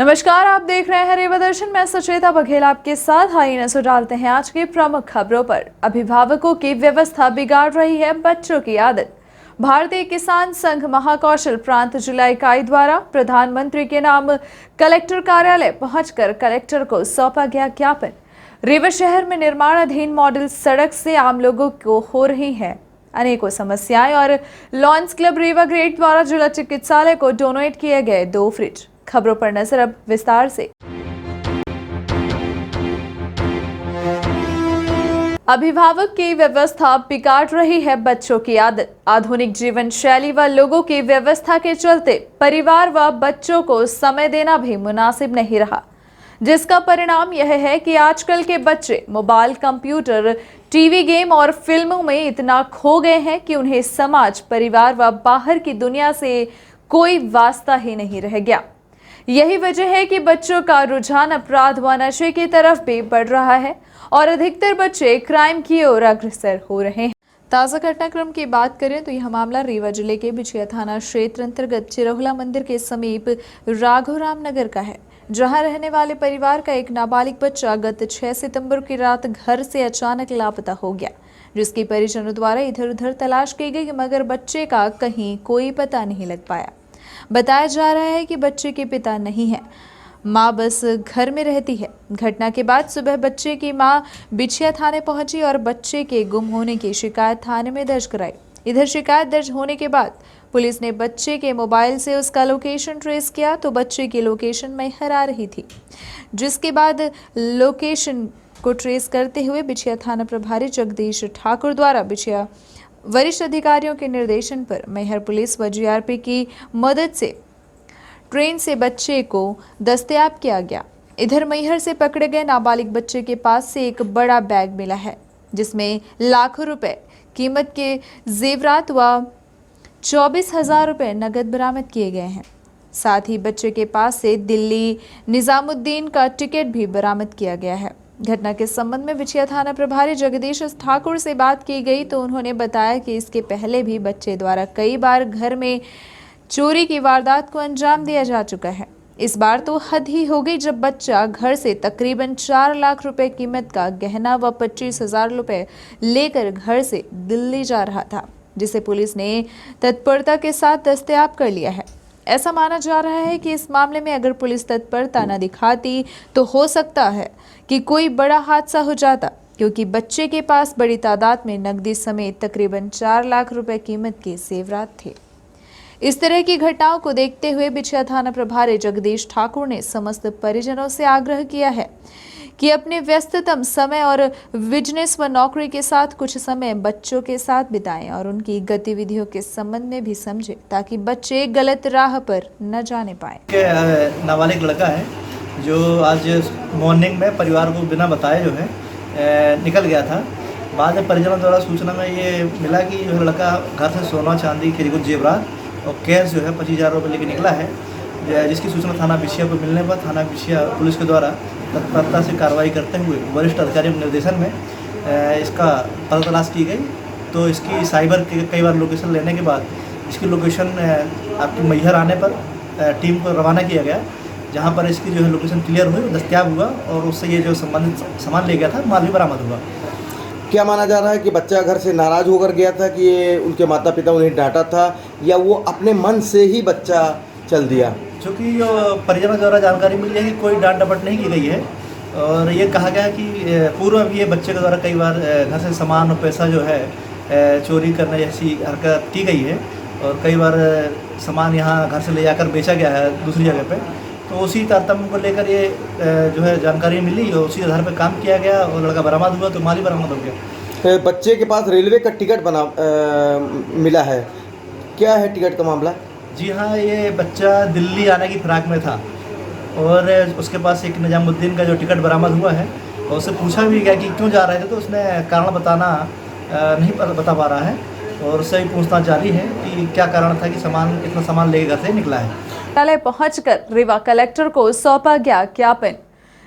नमस्कार, आप देख रहे हैं रेवा दर्शन। मैं सुचेता बघेल आपके साथ। आइए नजर डालते हैं आज की प्रमुख खबरों पर। अभिभावकों की व्यवस्था बिगाड़ रही है बच्चों की आदत। भारतीय किसान संघ महाकौशल प्रांत जिला इकाई द्वारा प्रधानमंत्री के नाम कलेक्टर कार्यालय पहुंचकर कलेक्टर को सौंपा गया ज्ञापन। रेवा शहर में निर्माणाधीन मॉडल सड़क से आम लोगों को हो रही है अनेकों समस्याएं और लॉन्स क्लब रेवा ग्रेड द्वारा जिला चिकित्सालय को डोनेट किए गए 2 फ्रिज। खबरों पर नजर अब विस्तार से। अभिभावक की व्यवस्था बिगाड़ रही है बच्चों की आदत। आधुनिक जीवन शैली व लोगों की व्यवस्था के चलते परिवार व बच्चों को समय देना भी मुनासिब नहीं रहा, जिसका परिणाम यह है कि आजकल के बच्चे मोबाइल, कंप्यूटर, टीवी, गेम और फिल्मों में इतना खो गए हैं कि उन्हें समाज, परिवार व बाहर की दुनिया से कोई वास्ता ही नहीं रह गया। यही वजह है कि बच्चों का रुझान अपराध व नशे की तरफ भी बढ़ रहा है और अधिकतर बच्चे क्राइम की ओर अग्रसर हो रहे हैं। ताज़ा घटनाक्रम की बात करें तो यह मामला रेवा जिले के बिछिया थाना क्षेत्र अंतर्गत चिरहुला मंदिर के समीप राघोराम नगर का है, जहां रहने वाले परिवार का एक नाबालिग बच्चा गत 6 सितंबर की रात घर से अचानक लापता हो गया, जिसकी परिजनों द्वारा इधर उधर तलाश की गई मगर बच्चे का कहीं कोई पता नहीं लग पाया। बताया जा रहा है कि बच्चे के पिता नहीं है, मां बस घर में रहती है। घटना के बाद सुबह बच्चे की मां बिछिया थाने पहुंची और बच्चे के गुम होने की शिकायत थाने में दर्ज कराई। इधर शिकायत दर्ज होने के बाद पुलिस ने बच्चे के मोबाइल से उसका लोकेशन ट्रेस किया तो बच्चे की लोकेशन मैहर आ रही थी, जिसके बाद लोकेशन को ट्रेस करते हुए बिछिया थाना प्रभारी जगदीश ठाकुर द्वारा बिछिया वरिष्ठ अधिकारियों के निर्देशन पर मैहर पुलिस व जीआरपी की मदद से ट्रेन से बच्चे को दस्तयाब किया गया। इधर मैहर से पकड़े गए नाबालिग बच्चे के पास से एक बड़ा बैग मिला है, जिसमें लाखों रुपए कीमत के जेवरात व 24,000 रुपए नगद बरामद किए गए हैं। साथ ही बच्चे के पास से दिल्ली निजामुद्दीन का टिकट भी बरामद किया गया है। घटना के संबंध में बिछिया थाना प्रभारी जगदीश ठाकुर से बात की गई तो उन्होंने बताया कि इसके पहले भी बच्चे द्वारा कई बार घर में चोरी की वारदात को अंजाम दिया जा चुका है। इस बार तो हद ही हो गई जब बच्चा घर से तकरीबन 4 लाख रुपए कीमत का गहना व 25,000 रुपए लेकर घर से दिल्ली जा रहा था, जिसे पुलिस ने तत्परता के साथ दस्तयाब कर लिया है। ऐसा माना जा रहा है कि इस मामले में अगर पुलिस तत्परता न दिखाती तो हो सकता है कि कोई बड़ा हादसा हो जाता, क्योंकि बच्चे के पास बड़ी तादाद में नकदी समेत तकरीबन 4 लाख रुपए कीमत के जेवरात थे। इस तरह की घटनाओं को देखते हुए बिछिया थाना प्रभारी जगदीश ठाकुर ने समस्त परिजनों से आग्रह किया है कि अपने व्यस्ततम समय और बिजनेस व नौकरी के साथ कुछ समय बच्चों के साथ बिताएं और उनकी गतिविधियों के संबंध में भी समझें, ताकि बच्चे गलत राह पर न जाने पाए। नाबालिग लड़का है जो आज मॉर्निंग में परिवार को बिना बताए जो है निकल गया था। बाद में परिजनों द्वारा सूचना में ये मिला कि जो लड़का घर से सोना, चांदी, कुछ जेवरात और कैश जो है 25,000 रुपये लेके निकला है, जिसकी सूचना थाना बिछिया को मिलने पर थाना बिछिया पुलिस के द्वारा तत्परता से कार्रवाई करते हुए वरिष्ठ अधिकारियों के निर्देशन में इसका पता तलाश की गई। तो इसकी साइबर के कई बार लोकेशन लेने के बाद इसकी लोकेशन आपकी मैहर आने पर टीम को रवाना किया गया, जहां पर इसकी जो है लोकेशन क्लियर हुई, दस्तयाब हुआ और उससे ये जो संबंधित सामान ले गया था माल भी बरामद हुआ। क्या माना जा रहा है कि बच्चा घर से नाराज़ होकर गया था कि ये उनके माता पिता उन्हें डांटा था, या वो अपने मन से ही बच्चा चल दिया? चूँकि परिजनों द्वारा जानकारी मिली है कि कोई डांट डपट नहीं की गई है और ये कहा गया कि पूर्व भी ये बच्चे के द्वारा कई बार घर से सामान और पैसा जो है चोरी करने जैसी हरकत की गई है और कई बार सामान यहाँ घर से ले जाकर बेचा गया है दूसरी जगह पे। तो उसी तारतम्य को लेकर ये जो है जानकारी मिली और उसी आधार पर काम किया गया और लड़का बरामद हुआ, तो माल ही बरामद हो गया। बच्चे के पास रेलवे का टिकट मिला है, क्या है टिकट का मामला? जी हाँ, ये बच्चा दिल्ली आने की फिराक में था और उसके पास एक निजामुद्दीन का जो टिकट बरामद हुआ है और उससे पूछा भी गया कि क्यों जा रहे थे, तो उसने कारण बताना नहीं बता पा रहा है और उससे भी पूछताछ जारी है कि क्या कारण था कि इतना सामान लेकर घर से निकला है। कार्यालय पहुंचकर रेवा कलेक्टर को सौंपा गया ज्ञापन।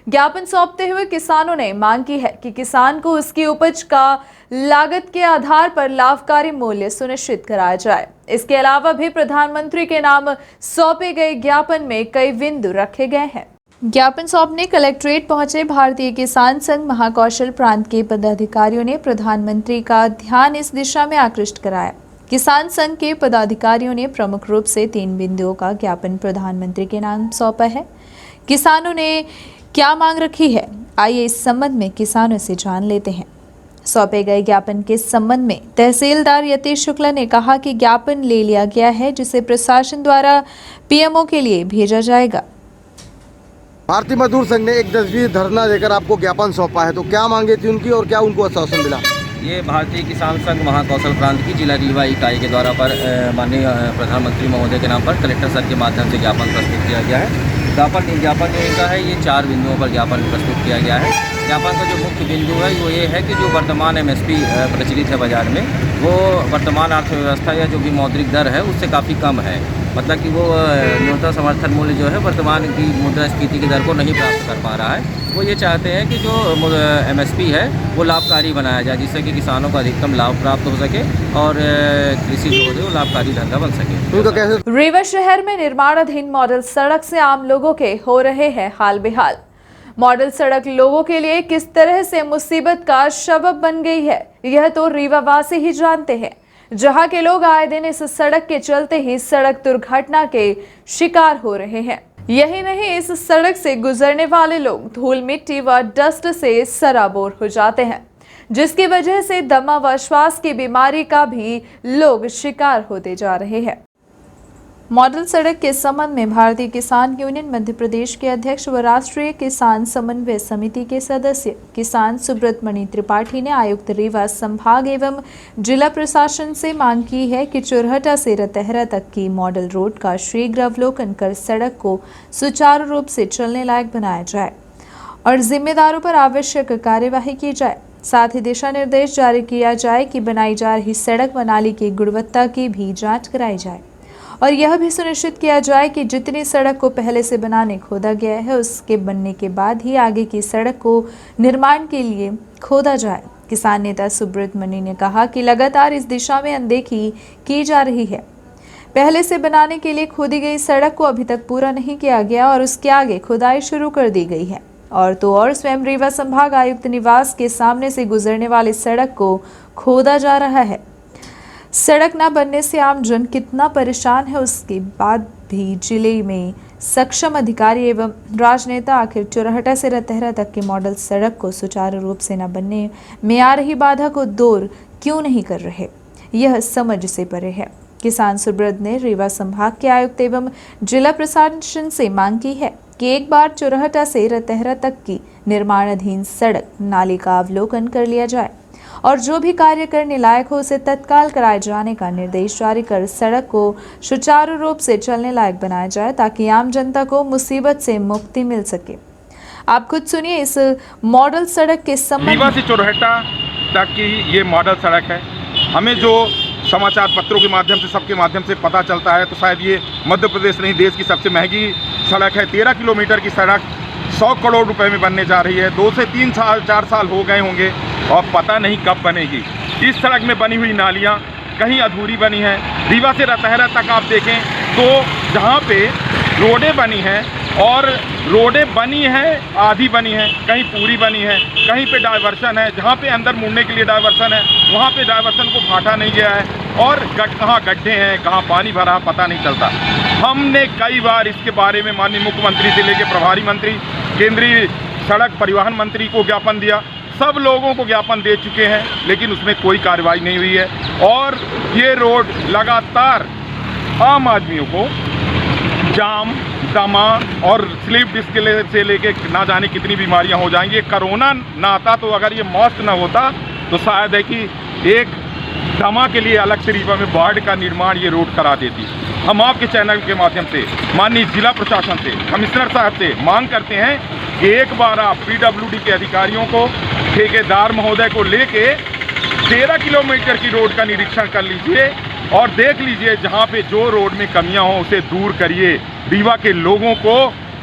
ज्ञापन सौंपते हुए किसानों ने मांग की है कि किसान को उसकी उपज का लागत के आधार पर लाभकारी मूल्य सुनिश्चित कराया जाए। इसके अलावा भी प्रधानमंत्री के नाम सौंपे गए ज्ञापन में कई बिंदु रखे गए हैं। ज्ञापन सौंपने कलेक्ट्रेट पहुंचे भारतीय किसान संघ महाकौशल प्रांत के पदाधिकारियों ने प्रधानमंत्री का ध्यान इस दिशा में आकृष्ट कराया। किसान संघ के पदाधिकारियों ने प्रमुख रूप से 3 बिंदुओं का ज्ञापन प्रधानमंत्री के नाम सौंपा है। किसानों ने क्या मांग रखी है, आइए इस संबंध में किसानों से जान लेते हैं। सौंपे गए ज्ञापन के संबंध में तहसीलदार यतीश शुक्ला ने कहा कि ज्ञापन ले लिया गया है, जिसे प्रशासन द्वारा पीएमओ के लिए भेजा जाएगा। भारतीय मजदूर संघ ने एक 10 दिवसीय धरना देकर आपको ज्ञापन सौंपा है, तो क्या मांगे थी उनकी और क्या उनको आश्वासन मिला? ये भारतीय किसान संघ महाकौशल प्रांत की जिला रीवा इकाई के द्वारा पर माननीय प्रधानमंत्री महोदय के नाम पर कलेक्टर सर के माध्यम से ज्ञापन प्रस्तुत किया गया है। ज्ञापन जो इनका है, ये 4 बिंदुओं पर ज्ञापन प्रस्तुत किया गया है। ज्ञापन का जो मुख्य बिंदु है वो ये है कि जो वर्तमान MSP प्रचलित है बाज़ार में, वो वर्तमान अर्थव्यवस्था या जो भी मौद्रिक दर है उससे काफ़ी कम है। मतलब कि वो न्यूनतम समर्थन मूल्य जो है वर्तमान की मुद्रास्फीति की दर को नहीं प्राप्त कर पा रहा है। वो ये चाहते हैं कि जो MSP है वो लाभकारी बनाया जाए, जिससे कि किसानों को अधिकतम लाभ प्राप्त हो सके और कृषि जो है वो लाभकारी धंधा बन सके। तो कैसे रीवा शहर में निर्माणाधीन मॉडल सड़क से आम लोगों के हो रहे हैं हाल बेहाल। मॉडल सड़क लोगों के लिए किस तरह से मुसीबत का सबब बन गई है, यह तो रीवा वासी ही जानते हैं, जहां के लोग आए दिन इस सड़क के चलते ही सड़क दुर्घटना के शिकार हो रहे हैं। यही नहीं, इस सड़क से गुजरने वाले लोग धूल मिट्टी व डस्ट से सराबोर हो जाते हैं, जिसकी वजह से दमा व श्वास की बीमारी का भी लोग शिकार होते जा रहे हैं। मॉडल सड़क के संबंध में भारतीय किसान यूनियन मध्य प्रदेश के अध्यक्ष व राष्ट्रीय किसान समन्वय समिति के सदस्य किसान सुब्रत मणि त्रिपाठी ने आयुक्त रीवा संभाग एवं जिला प्रशासन से मांग की है कि चुरहटा से रतहरा तक की मॉडल रोड का शीघ्र अवलोकन कर सड़क को सुचारू रूप से चलने लायक बनाया जाए और जिम्मेदारों पर आवश्यक कार्यवाही की जाए। साथ ही दिशा निर्देश जारी किया जाए कि बनाई जा रही सड़क व नाली की गुणवत्ता की भी जाँच कराई जाए और यह भी सुनिश्चित किया जाए कि जितनी सड़क को पहले से बनाने खोदा गया है, उसके बनने के बाद ही आगे की सड़क को निर्माण के लिए खोदा जाए। किसान नेता सुब्रत मणि ने कहा कि लगातार इस दिशा में अनदेखी की जा रही है। पहले से बनाने के लिए खोदी गई सड़क को अभी तक पूरा नहीं किया गया और उसके आगे खुदाई शुरू कर दी गई है। और तो और स्वयं रीवा संभाग आयुक्त निवास के सामने से गुजरने वाली सड़क को खोदा जा रहा है। सड़क न बनने से आम जन कितना परेशान है, उसके बाद भी जिले में सक्षम अधिकारी एवं राजनेता आखिर चुरहटा से रतहरा तक की मॉडल सड़क को सुचारू रूप से न बनने में आ रही बाधा को दूर क्यों नहीं कर रहे, यह समझ से परे है। किसान सुब्रत ने रीवा संभाग के आयुक्त एवं जिला प्रशासन से मांग की है कि एक बार चुरहटा से रतहरा तक की निर्माणाधीन सड़क नाली का अवलोकन कर लिया जाए और जो भी कार्य करने लायक हो उसे तत्काल कराए जाने का निर्देश जारी कर सड़क को सुचारू रूप से चलने लायक बनाया जाए, ताकि आम जनता को मुसीबत से मुक्ति मिल सके। आप खुद सुनिए इस मॉडल सड़क के संबंध रीवा से चुरहटा तक की ये मॉडल सड़क है। हमें जो समाचार पत्रों के माध्यम से सबके माध्यम से पता चलता है तो शायद ये मध्य प्रदेश नहीं देश की सबसे महंगी सड़क है। 13 किलोमीटर की सड़क 100 करोड़ रुपए में बनने जा रही है। 2 से 3 साल 4 साल हो गए होंगे और पता नहीं कब बनेगी। इस सड़क में बनी हुई नालियाँ कहीं अधूरी बनी हैं। रीवा से रतहरा तक आप देखें तो जहाँ पे रोडें बनी हैं और रोडें बनी हैं आधी बनी हैं, कहीं पूरी बनी है, कहीं पे डाइवर्सन है। जहाँ पे अंदर मुड़ने के लिए डाइवर्सन है वहाँ पे डाइवर्सन को फाटा नहीं गया है और कहाँ गड्ढे हैं, कहाँ पानी भरा पता नहीं चलता। हमने कई बार इसके बारे में माननीय मुख्यमंत्री से लेकर प्रभारी मंत्री, केंद्रीय सड़क परिवहन मंत्री को ज्ञापन दिया, सब लोगों को ज्ञापन दे चुके हैं, लेकिन उसमें कोई कार्रवाई नहीं हुई है। और ये रोड लगातार आम आदमियों को जाम, दमा और स्लीप डिस्क से लेके ना जाने कितनी बीमारियां हो जाएंगी। कोरोना ना आता तो अगर ये मास्क ना होता तो शायद है कि एक दमा के लिए अलग से रीवा में वार्ड का निर्माण ये रोड करा देती। हम आपके चैनल के माध्यम से माननीय जिला प्रशासन से, कमिश्नर साहब से मांग करते हैं कि एक बार आप PWD के अधिकारियों को, ठेकेदार महोदय को लेके 13 किलोमीटर की रोड का निरीक्षण कर लीजिए और देख लीजिए जहाँ पे जो रोड में कमियां हो उसे दूर करिए। रीवा के लोगों को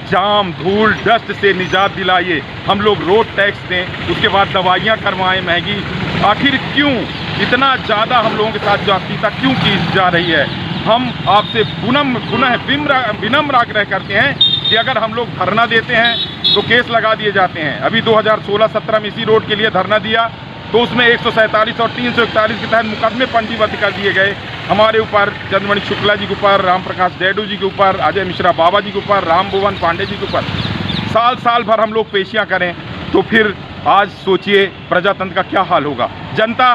जाम धूल डस्ट से निजात दिलाइए। हम लोग रोड टैक्स दें, उसके बाद दवाइयाँ करवाएं महंगी। आखिर क्यों इतना ज़्यादा हम लोगों के साथ जातीयता क्यों की जा रही है? हम आपसे पुनः विनम्र आग्रह करते हैं कि अगर हम लोग धरना देते हैं तो केस लगा दिए जाते हैं। अभी 2016-17 में इसी रोड के लिए धरना दिया तो उसमें 147 और 341 के तहत मुकदमे पंजीबद्ध कर दिए गए। हमारे ऊपर चंद्रमणि शुक्ला जी के ऊपर, राम प्रकाश डैडू जी के ऊपर, अजय मिश्रा बाबा जी के ऊपर, राम भुवन पांडे जी के ऊपर साल भर हम लोग पेशियां करें तो फिर आज सोचिए प्रजातंत्र का क्या हाल होगा। जनता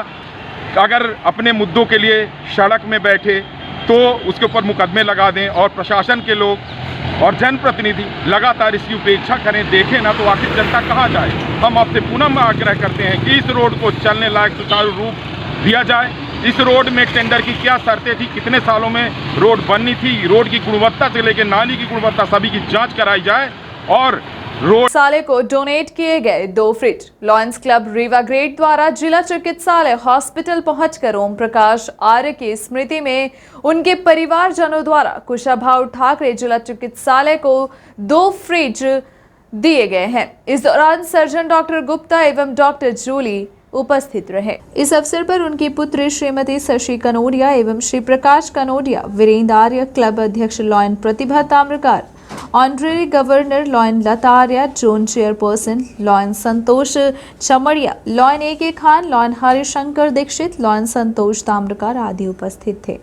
अगर अपने मुद्दों के लिए सड़क में बैठे तो उसके ऊपर मुकदमे लगा दें और प्रशासन के लोग और जनप्रतिनिधि लगातार इसकी उपेक्षा करें, देखें ना तो आखिर जनता कहाँ जाए। हम आपसे पुनः आग्रह करते हैं कि इस रोड को चलने लायक सुचारू रूप दिया जाए। इस रोड में टेंडर की क्या शर्तें थी, कितने सालों में रोड बननी थी, रोड की गुणवत्ता से लेकर नाली की गुणवत्ता सभी की जांच कराई जाए। और रोड चिकित्सालय को डोनेट किए गए 2 fridge. Lions club Rewa grade द्वारा जिला चिकित्सालय हॉस्पिटल पहुंचकर ओम प्रकाश आर्य की स्मृति में उनके परिवारजनों द्वारा कुशाभाऊ ठाकरे जिला चिकित्सालय को 2 फ्रिज दिए गए हैं। इस दौरान सर्जन डॉक्टर गुप्ता एवं डॉक्टर जूली उपस्थित रहे। इस अवसर पर उनकी पुत्री श्रीमती शशि कनोडिया एवं श्री प्रकाश कनोडिया, वीरेंद्र आर्य, क्लब अध्यक्ष lion Pratibha Tamrakar, honorary governor lion Lata Arya, zone chairperson lion Santosh Chamaria, lion A.K. Khan, lion Harishankar Dixit, lion Santosh Tamrakar आदि उपस्थित थे।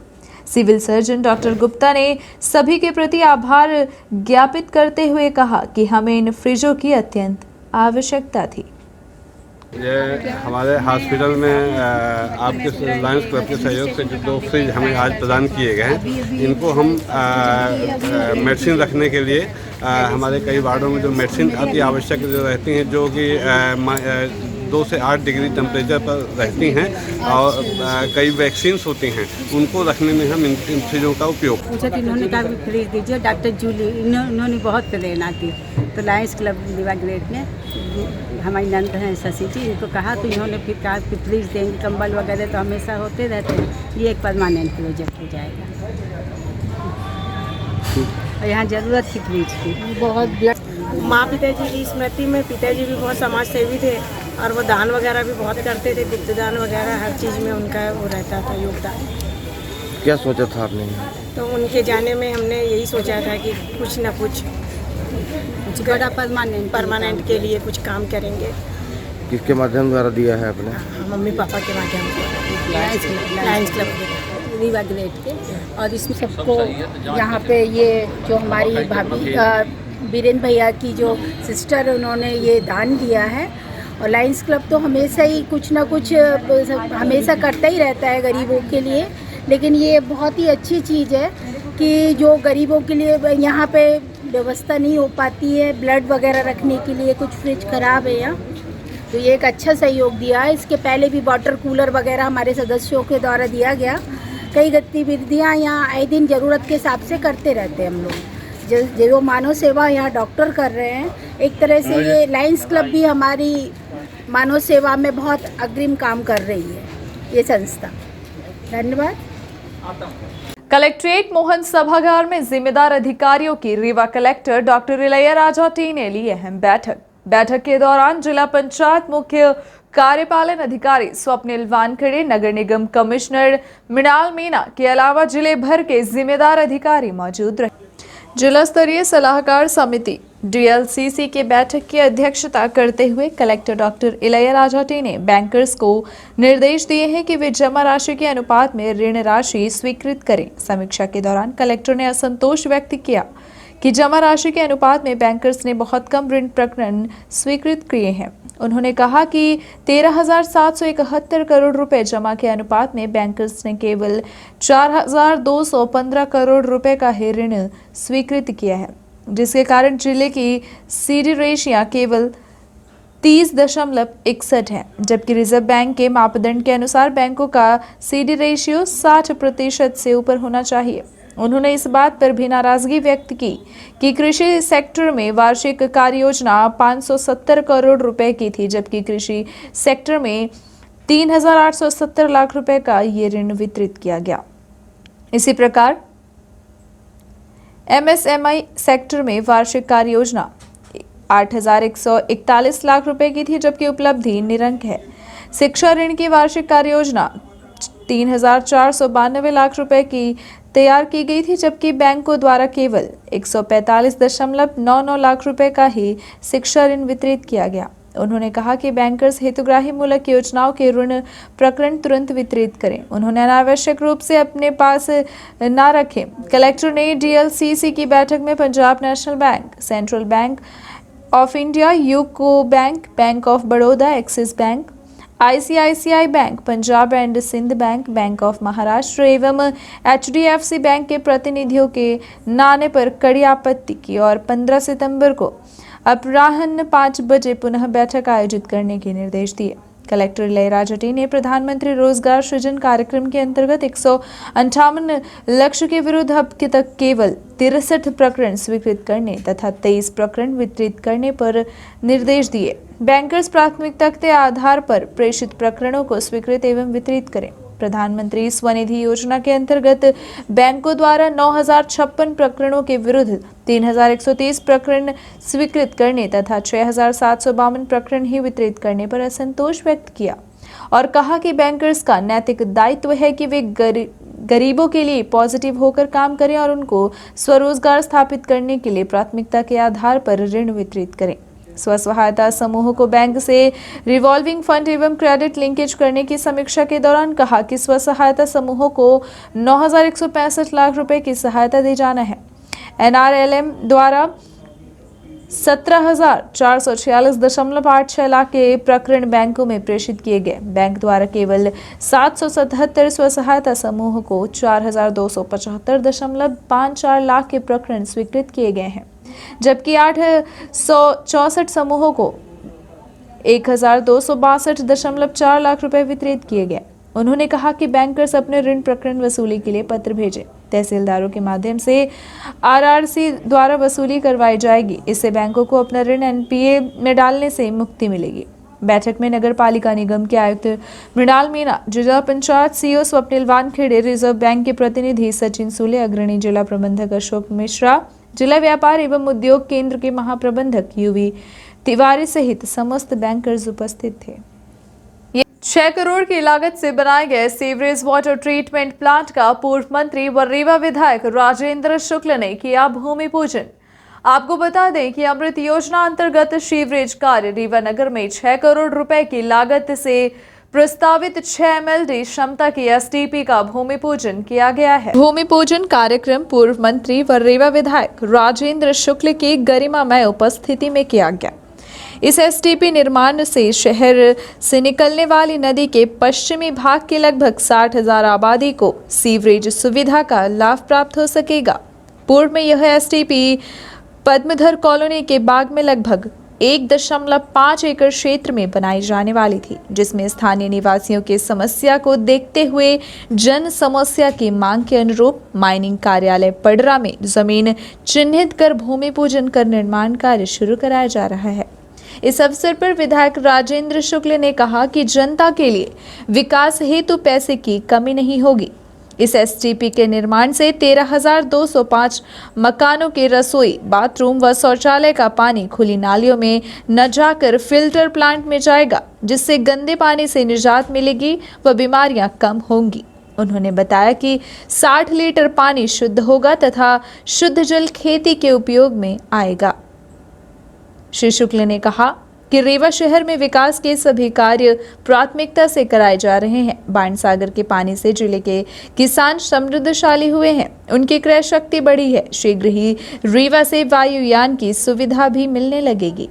सिविल सर्जन डॉक्टर गुप्ता ने सभी के प्रति आभार ज्ञापित करते हुए कहा कि हमें इन फ्रिजों की अत्यंत आवश्यकता थी। ये हमारे हॉस्पिटल में आपके लायंस क्लब के सहयोग से जो 2 फ्रिज हमें आज प्रदान किए गए हैं, इनको हम मेडिसिन रखने के लिए हमारे कई वार्डों में जो मेडिसिन अति आवश्यक जो रहती हैं, जो कि 2 से 8 डिग्री टेम्परेचर पर रहती हैं और कई वैक्सीन्स होती हैं, उनको रखने में हम इन फ्रिजों का उपयोग। पूछा तो इन्होंने कहा कि फ्रिज दीजिए। डॉक्टर जूली इन्होंने बहुत प्रेरणा दी। तो लायंस क्लब रीवा ग्रेड ने हमारी नंद हैं शशि जी, इनको कहा तो इन्होंने फिर कहा कि फ्रिज देंगे। कंबल वगैरह तो हमेशा होते रहते हैं, ये एक परमानेंट प्रोजेक्ट हो जाएगा। और यहाँ ज़रूरत थी फ्रिज की बहुत। माँ पिताजी की स्मृति में पिताजी भी बहुत समाज सेवी थे और वो दान वगैरह भी बहुत करते थे, गुप्तदान वगैरह हर चीज़ में उनका वो रहता था योगदान। क्या सोचा था आपने? तो उनके जाने में हमने यही सोचा था कि कुछ ना कुछ बड़ा परमानेंट के लिए कुछ काम करेंगे। किसके माध्यम द्वारा दिया है आपने? मम्मी पापा के माध्यम से लायंस क्लब के रीवा ग्रेड के। और इसमें सबको यहाँ पे ये जो हमारी भाभी वीरेंद्र भैया की जो सिस्टर, उन्होंने ये दान दिया है। और लायंस क्लब तो हमेशा ही कुछ ना कुछ हमेशा करता ही रहता है गरीबों के लिए, लेकिन ये बहुत ही अच्छी चीज़ है कि जो गरीबों के लिए यहाँ पे व्यवस्था नहीं हो पाती है, ब्लड वगैरह रखने के लिए कुछ फ्रिज ख़राब है यहाँ, तो ये एक अच्छा सहयोग दिया है। इसके पहले भी वाटर कूलर वगैरह हमारे सदस्यों के द्वारा दिया गया। कई गतिविधियाँ यहाँ आए दिन ज़रूरत के हिसाब से करते रहते हैं हम लोग। जो मानव सेवा यहाँ डॉक्टर कर रहे हैं, एक तरह से ये लायंस क्लब भी हमारी मानव सेवा में बहुत अग्रिम काम कर रही है, ये संस्था। धन्यवाद। कलेक्ट्रेट मोहन सभागार में जिम्मेदार अधिकारियों की Rewa collector doctor Ilaiyaraaja T ने ली अहम बैठक के दौरान जिला पंचायत मुख्य कार्यपालन अधिकारी स्वप्निल वानखेड़े, नगर निगम कमिश्नर मृणाल मीना के अलावा जिले भर के जिम्मेदार अधिकारी मौजूद रहे। जिला स्तरीय सलाहकार समिति DLCC के बैठक की अध्यक्षता करते हुए कलेक्टर डॉक्टर इलैयाराजा टी ने बैंकर्स को निर्देश दिए हैं कि वे जमा राशि के अनुपात में ऋण राशि स्वीकृत करें। समीक्षा के दौरान कलेक्टर ने असंतोष व्यक्त किया कि जमा राशि के अनुपात में बैंकर्स ने बहुत कम ऋण प्रकरण स्वीकृत किए हैं। उन्होंने कहा कि 13,771 करोड़ रुपए जमा के अनुपात में बैंकर्स ने केवल 4,215 करोड़ रुपए का ही ऋण स्वीकृत किया है, जिसके कारण जिले की CD रेशियो केवल 30.61 है, जबकि रिजर्व बैंक के मापदंड के अनुसार बैंकों का CD रेशियो 60% से ऊपर होना चाहिए। उन्होंने इस बात पर भी नाराजगी व्यक्त की कि कृषि सेक्टर में वार्षिक कार्य योजना 570 करोड़ रुपए की थी, जबकि कृषि सेक्टर में 3,870 लाख रुपए का ये ऋण वितरित किया गया। इसी प्रकार MSMI सेक्टर में वार्षिक कार्य योजना 8,141 लाख रुपए की थी, जबकि उपलब्धि निरंक है। शिक्षा ऋण की वार्षिक कार्य योजना 3,492 लाख रुपए की तैयार की गई थी, जबकि बैंकों द्वारा केवल 145.99 लाख रुपए का ही शिक्षा ऋण वितरित किया गया। उन्होंने कहा कि बैंकर्स हितग्राही मूलक योजनाओं के ऋण प्रकरण तुरंत वितरित करें। उन्होंने अनावश्यक रूप से अपने पास न रखें। कलेक्टर ने DLCC की बैठक में Punjab National Bank, Central Bank of India, UCO Bank, Bank of Baroda, Axis Bank, ICICI Bank, Punjab and Sind Bank, Bank of Maharashtra एवं HDFC बैंक के प्रतिनिधियों के न आने पर कड़ी आपत्ति की और 15 सितंबर को अपराह्न 5 बजे पुनः बैठक आयोजित करने के निर्देश दिए। कलेक्टर लयरा जटी ने प्रधानमंत्री रोजगार सृजन कार्यक्रम के अंतर्गत 158 लक्ष्य के विरुद्ध अब तक केवल 63 प्रकरण स्वीकृत करने तथा 23 प्रकरण वितरित करने पर निर्देश दिए। बैंकर्स प्राथमिकता के आधार पर प्रेषित प्रकरणों को स्वीकृत एवं वितरित करें। प्रधानमंत्री स्वनिधि योजना के अंतर्गत बैंकों द्वारा 9,056 प्रकरणों के विरुद्ध 3,130 प्रकरण स्वीकृत करने तथा 6,752 प्रकरण ही वितरित करने पर असंतोष व्यक्त किया और कहा कि बैंकर्स का नैतिक दायित्व है कि वे गरीबों के लिए पॉजिटिव होकर काम करें और उनको स्वरोजगार स्थापित करने के लिए प्राथमिकता के आधार पर ऋण वितरित करें। स्व सहायता समूह को बैंक से रिवॉल्विंग फंड एवं क्रेडिट लिंकेज करने की समीक्षा के दौरान कहा कि स्व सहायता समूहों को 9,165 लाख रुपए की सहायता दी जाना है। NRLM द्वारा 17,446.86 लाख के प्रकरण बैंकों में प्रेषित किए गए। बैंक द्वारा केवल 777 स्व सहायता समूह को 4,275.54 लाख के प्रकरण स्वीकृत किए गए हैं, जबकि 864 समूहों को 1,262.4 लाख रुपए वितरित किए गए। उन्होंने कहा कि बैंकर्स अपने ऋण प्रकरण वसूली के लिए पत्र भेजें। तहसीलदारों के माध्यम से RRC द्वारा वसूली करवाई जाएगी। इससे बैंकों को अपना ऋण NPA में डालने से मुक्ति मिलेगी। बैठक में नगर पालिका निगम के आयुक्त मृणाल मीणा, जिला panchayat CO Swapnil Wankhede, reserve bank के प्रतिनिधि सचिन सूले, अग्रणी जिला प्रबंधक अशोक मिश्रा, जिला व्यापार एवं उद्योग केंद्र के महाप्रबंधक UV तिवारी सहित समस्त बैंकर्स उपस्थित थे। 6 करोड़ की लागत से बनाए गए सीवरेज वाटर ट्रीटमेंट प्लांट का पूर्व मंत्री व रीवा विधायक राजेंद्र शुक्ल ने किया भूमि पूजन। आपको बता दें कि अमृत योजना अंतर्गत सीवरेज कार्य रीवा नगर में 6 करोड़ रुपए की लागत से प्रस्तावित 6 MLD क्षमता की STP का भूमि पूजन किया गया है। भूमि पूजन कार्यक्रम पूर्व मंत्री व रीवा विधायक राजेंद्र शुक्ल की गरिमामय उपस्थिति में किया गया। इस STP निर्माण से शहर से निकलने वाली नदी के पश्चिमी भाग के लगभग 60,000 आबादी को सीवरेज सुविधा का लाभ प्राप्त हो सकेगा। पूर्व में यह STP पद्मधर कॉलोनी के बाग में लगभग 1.5 एकड़ क्षेत्र में बनाई जाने वाली थी, जिसमें स्थानीय निवासियों की समस्या को देखते हुए जन समस्या की मांग के अनुरूप माइनिंग कार्यालय पडरा में जमीन चिन्हित कर भूमि पूजन कर निर्माण कार्य शुरू कराया जा रहा है। इस अवसर पर विधायक राजेंद्र शुक्ल ने कहा कि जनता के लिए विकास हेतु पैसे की कमी नहीं होगी। इस STP के निर्माण से 13,205 मकानों के रसोई, बाथरूम व शौचालय का पानी खुली नालियों में न जाकर फिल्टर प्लांट में जाएगा, जिससे गंदे पानी से निजात मिलेगी व बीमारियां कम होंगी। उन्होंने बताया कि 60 लीटर पानी शुद्ध होगा तथा शुद्ध जल खेती के उपयोग में आएगा। श्री शुक्ल ने कहा कि रीवा शहर में विकास के सभी कार्य प्राथमिकता से कराए जा रहे हैं। बाण सागर के पानी से जिले के किसान समृद्धशाली हुए हैं, उनकी क्रय शक्ति बढ़ी है। शीघ्र ही रीवा से वायुयान की सुविधा भी मिलने लगेगी।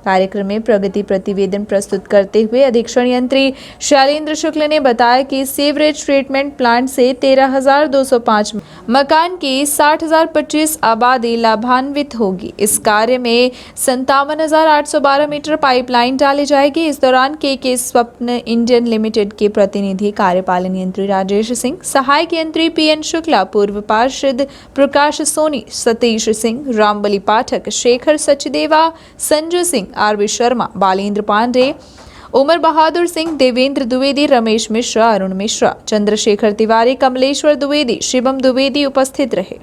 कार्यक्रम में प्रगति प्रतिवेदन प्रस्तुत करते हुए अधीक्षण यंत्री शैलेंद्र शुक्ल ने बताया कि सीवरेज ट्रीटमेंट प्लांट से 13,205 मकान की 60,025 आबादी लाभान्वित होगी। इस कार्य में 57,812 मीटर पाइपलाइन डाली जाएगी। इस दौरान के स्वप्न इंडियन लिमिटेड के प्रतिनिधि कार्यपालन यंत्री राजेश सिंह, सहायक यंत्री PN शुक्ला, पूर्व पार्षद प्रकाश सोनी, सतीश सिंह, रामबली पाठक, शेखर सचदेवा, संजू सिंह, RV शर्मा, बालेंद्र पांडे, उमर बहादुर सिंह, देवेंद्र द्विवेदी, रमेश मिश्रा, अरुण मिश्रा, चंद्रशेखर तिवारी, कमलेश्वर द्विवेदी, शिवम द्विवेदी उपस्थित रहे।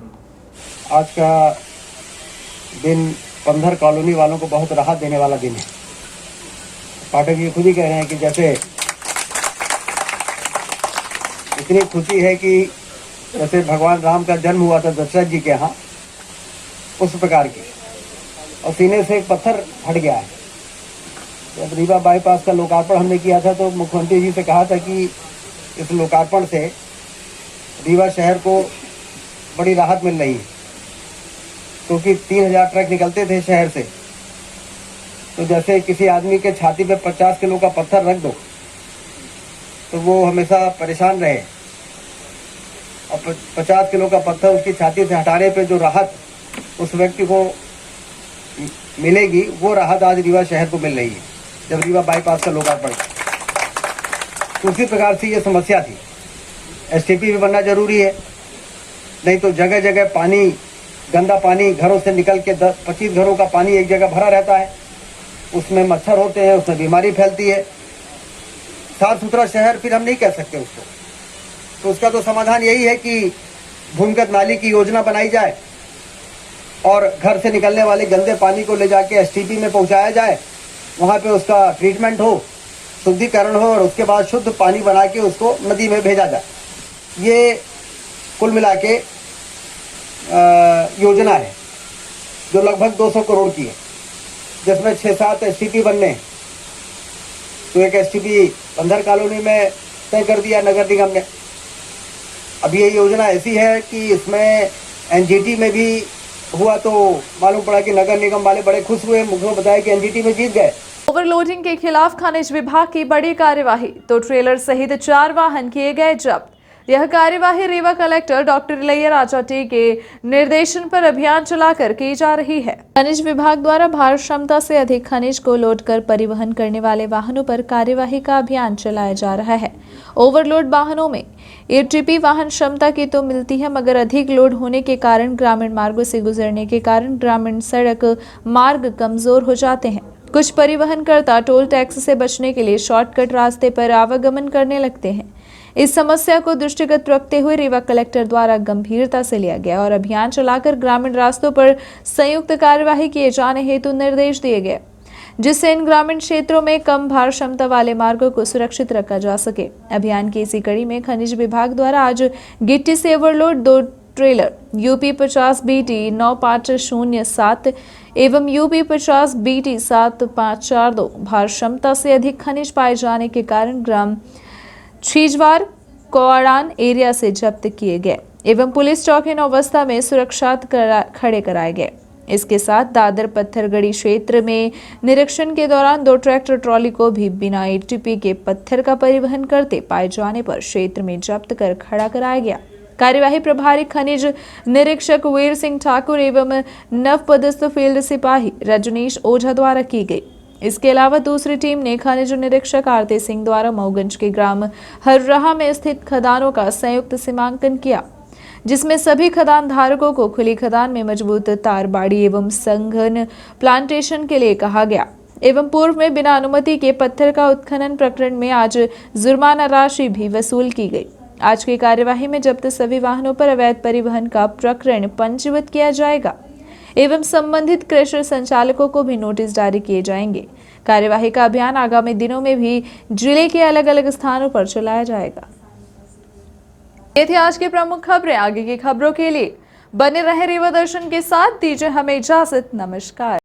आज का दिन पंधर कॉलोनी वालों को बहुत राहत देने वाला दिन है। पाठक जी खुद ही कह रहे हैं कि जैसे इतनी खुशी है कि जैसे भगवान राम का जन्म हुआ था दशरथ जी के यहाँ, उस प्रकार की, और सीने से एक पत्थर हट गया है। जब रीवा बाईपास का लोकार्पण हमने किया था तो मुख्यमंत्री जी से कहा था कि इस लोकार्पण से रीवा शहर को बड़ी राहत मिल रही है, क्योंकि 3000 ट्रक निकलते थे शहर से, तो जैसे किसी आदमी के छाती पे 50 किलो का पत्थर रख दो तो वो हमेशा परेशान रहे, और 50 किलो का पत्थर उसकी छाती से हटाने पे जो राहत उस व्यक्ति को मिलेगी, वो राहत आज रीवा शहर को मिल रही है जब रीवा बाईपास का लोकार्पण। तो उसी प्रकार से ये समस्या थी। एसटीपी भी बनना जरूरी है, नहीं तो जगह जगह पानी, गंदा पानी घरों से निकल के 10-25 घरों का पानी एक जगह भरा रहता है, उसमें मच्छर होते हैं, उसमें बीमारी फैलती है। साफ सुथरा शहर फिर हम नहीं कह सकते उसको। तो उसका तो समाधान यही है कि भूमिगत नाली की योजना बनाई जाए और घर से निकलने वाले गंदे पानी को ले जाके एसटीपी में पहुंचाया जाए, वहाँ पे उसका ट्रीटमेंट हो, शुद्धिकरण हो, और उसके बाद शुद्ध पानी बना के उसको नदी में भेजा जाए। ये कुल मिला के योजना है जो लगभग 200 करोड़ की है, जिसमें 6-7 एसटीपी बनने। तो एक एसटीपी पंधर कॉलोनी में तय कर दिया नगर निगम ने। अब ये योजना ऐसी है कि इसमें एनजीटी में भी हुआ तो मालूम पड़ा कि नगर निगम वाले बड़े खुश हुए, मुझे बताया कि एनजीटी में जीत गए। ओवरलोडिंग के खिलाफ खनिज विभाग की बड़ी कार्यवाही, तो ट्रेलर सहित 4 वाहन किए गए जब्त। यह कार्यवाही रीवा कलेक्टर डॉक्टर इलैया-राजा टी के निर्देशन पर अभियान चलाकर की जा रही है। खनिज विभाग द्वारा भार क्षमता से अधिक खनिज को लोड कर परिवहन करने वाले वाहनों पर कार्यवाही का अभियान चलाया जा रहा है। ओवरलोड वाहनों में एटीपी वाहन क्षमता की तो मिलती है, मगर अधिक लोड होने के कारण ग्रामीण मार्गों से गुजरने के कारण ग्रामीण सड़क मार्ग कमजोर हो जाते हैं। कुछ परिवहनकर्ता टोल टैक्स से बचने के लिए शॉर्टकट रास्ते पर आवागमन करने लगते हैं। इस समस्या को दृष्टिगत रखते हुए रीवा कलेक्टर द्वारा गंभीरता से लिया गया और अभियान चलाकर ग्रामीण रास्तों पर संयुक्त कार्यवाही किए जाने हेतु निर्देश दिए गए, जिससे इन ग्रामीण क्षेत्रों में कम भार क्षमता वाले मार्गों को सुरक्षित रखा जा सके। अभियान की इसी कड़ी में खनिज विभाग द्वारा आज गिट्टी से ओवरलोड 2 ट्रेलर यूपी 50 BT 9507 एवं यूपी 50 BT 7542 भार क्षमता से अधिक खनिज पाए जाने के कारण ग्राम छीजवार कोआड़ान एरिया से जब्त किए गए एवं पुलिस चौकीन अवस्था में सुरक्षित खड़े कराए गए। इसके साथ दादर पत्थरगढ़ी क्षेत्र में निरीक्षण के दौरान 2 ट्रैक्टर ट्रॉली को भी बिना एटीपी के पत्थर का परिवहन करते पाए जाने पर क्षेत्र में जब्त कर खड़ा कराया गया। कार्यवाही प्रभारी खनिज निरीक्षक वीर सिंह ठाकुर एवं नवपदस्थ फील्ड सिपाही रजनीश ओझा द्वारा की गई। इसके अलावा दूसरी टीम ने खनिज निरीक्षक आरती सिंह द्वारा मऊगंज के ग्राम हर्राहा में स्थित खदानों का संयुक्त सीमांकन किया, जिसमें सभी खदान धारकों को खुली खदान में मजबूत तार बाड़ी एवं संघन प्लांटेशन के लिए कहा गया एवं पूर्व में बिना अनुमति के पत्थर का उत्खनन प्रकरण में आज जुर्माना राशि भी वसूल की गई। आज की कार्यवाही में जब्त सभी वाहनों पर अवैध परिवहन का प्रकरण पंजीबद्ध किया जाएगा एवं संबंधित क्रशर संचालकों को भी नोटिस जारी किए जाएंगे। कार्यवाही का अभियान आगामी दिनों में भी जिले के अलग अलग स्थानों पर चलाया जाएगा। ये थी आज की प्रमुख खबरें। आगे की खबरों के लिए बने रहे रीवा दर्शन के साथ। दीजिए हमें इजाजत। नमस्कार।